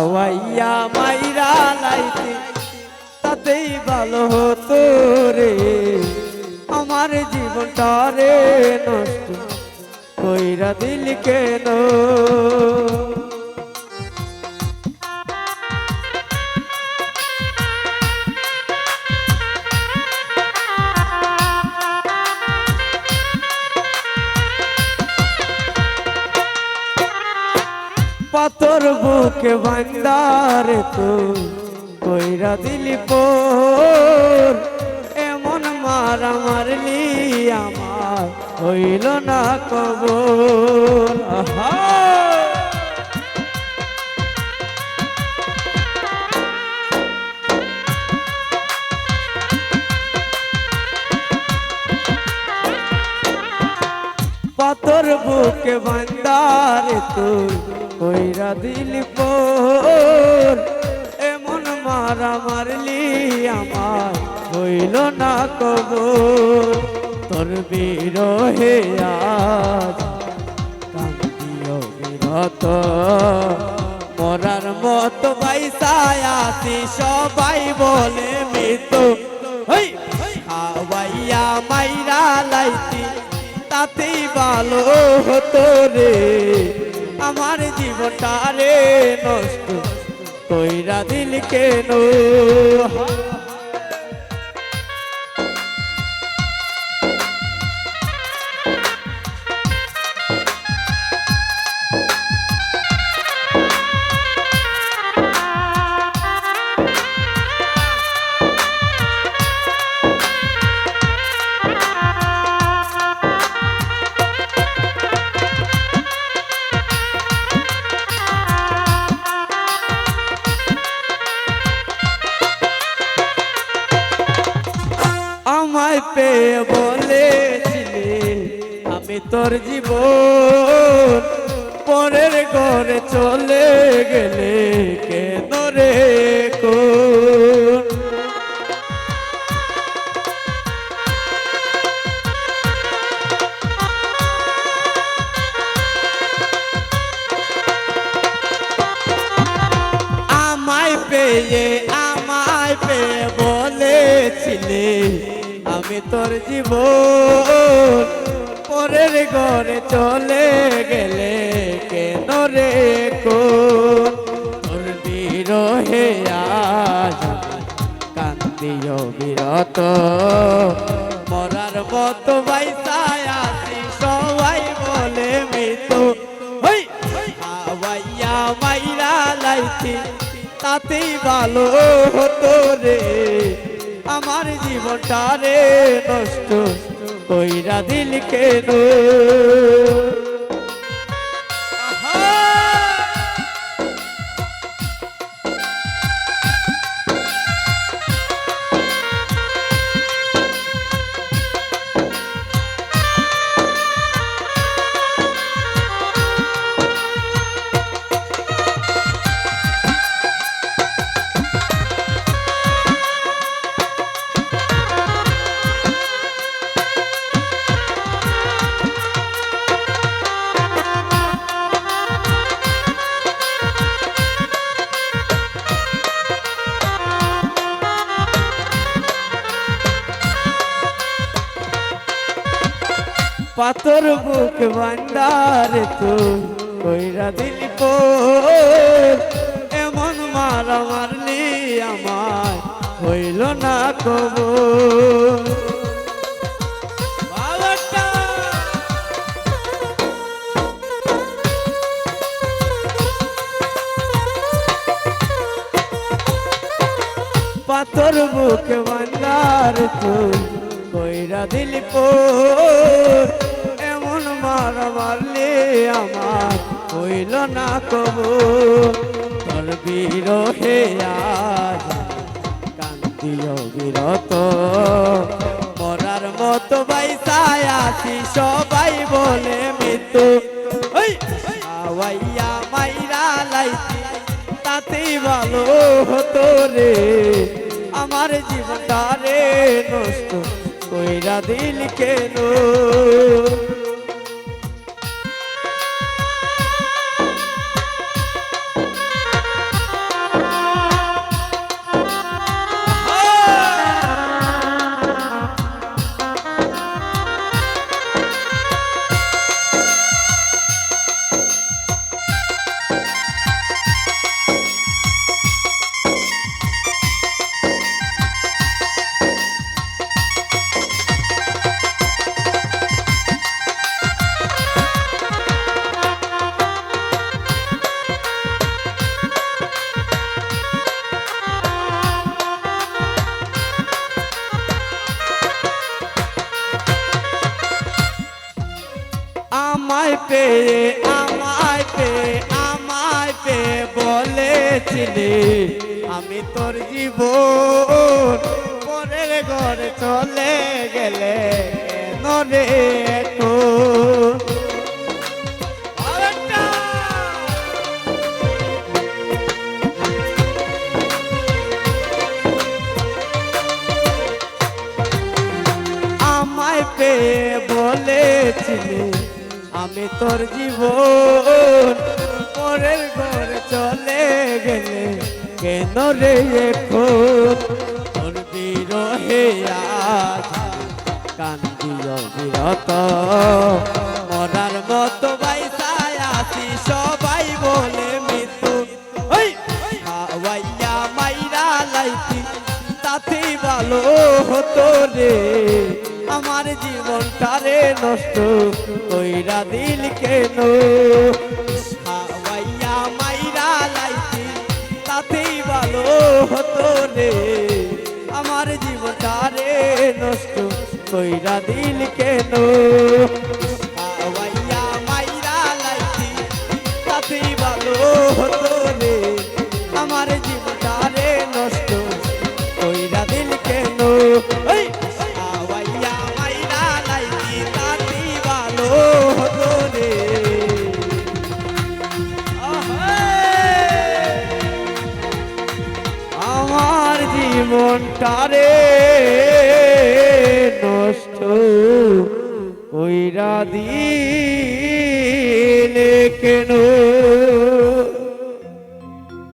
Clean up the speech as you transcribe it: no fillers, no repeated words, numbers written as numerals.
খাওয়াইয়া মাইরা লাইতে তাতেই ভালো হতো রে, আমার জীবনটা রে নষ্ট কইরা দিলি কেন? পাথর বুকে বান্দার তো কইরা দিলি পোর, এমন মারা মারলি আমার হইল না কবর। পাথর বুকে বান্দার তো কইরা দিলি পোর, এমন মারা মারলি আমার হইল না কবর। তোর বিরহে আজ কান্দিও বিরত, মরার মতো বাইসায় আছি সবাই বলে মৃত। খাওয়াইয়া মাইরা লাইতি তাতেই ভালো হতো রে, আমার জীবনটা রে নষ্ট কইরা দিলি কেন? আমায় পেয়ে বলেছিলি আমি তোর জীবন, পরের ঘরে চলে গেলে কেন রে কোন? আমায় পেয়ে বলেছিলি আমি তোর জীবন, পরের ঘরে চলে গেলে কেন রে কোন? তোর বিরহে আজ কান্দিও বিরত, মরার মতো বাইসায় আছি সবাই বলে মৃত। খাওয়াইয়া মাইরা লাইছি তাতেই ভালো হতো রে, আমার জীবনটা রে নষ্ট কইরা দিলি কেন? পাথর বুক বান্দার তো কইরা দিলি পোর, এমন মারা মারলি আমার হইল না কবর। পাথর বুক বান্দার তো কইরা দিলি পোর, এমন মারা মারলি আমার হইল না কবর। তোর বিরহে আজ কান্দিও বিরত, মরার মতো বাইসায় আছি সবাই বলে মৃত্যু। খাওয়াইয়া মাইরা লাইছি তাতেই ভালো হতো রে, আমার জীবনটা রে নষ্ট কইরা দিলি কেন? আমায় পেয়ে বলেছিলি আমি তোর জীবন পরের ঘরে চলে গেলে কেন রে এখন? আমায় পেয়ে বলেছিলি আমি তোর জীবন পরের ঘরে চলে গেলে কেন রে এখন? তোর বিরহে আজ কান্দি অবিরত মরার মতো বাইসায় আছি সবাই বলে মৃত্যু খাওয়াইয়া মাইরা লাইতি তাতেই ভালো হতো রে আমার জীবনটারে নষ্ট কইরা দিল কেন? খাওয়াইয়া মাইরা লাইতি তাতেই ভালো হতো রে আমার জীবনটারে নষ্ট কইরা দিল কেন? খাওয়াইয়া মাইরা লাইতি তাতেই ভালো হতো রে আমার জীবনটারে নষ্ট কইরা দিল কেন? খাওয়াইয়া মাইরা লাইতি তাতেই ভালো হতো রে। আমার জীবনটারে নষ্ট কইরা দিলে কেন?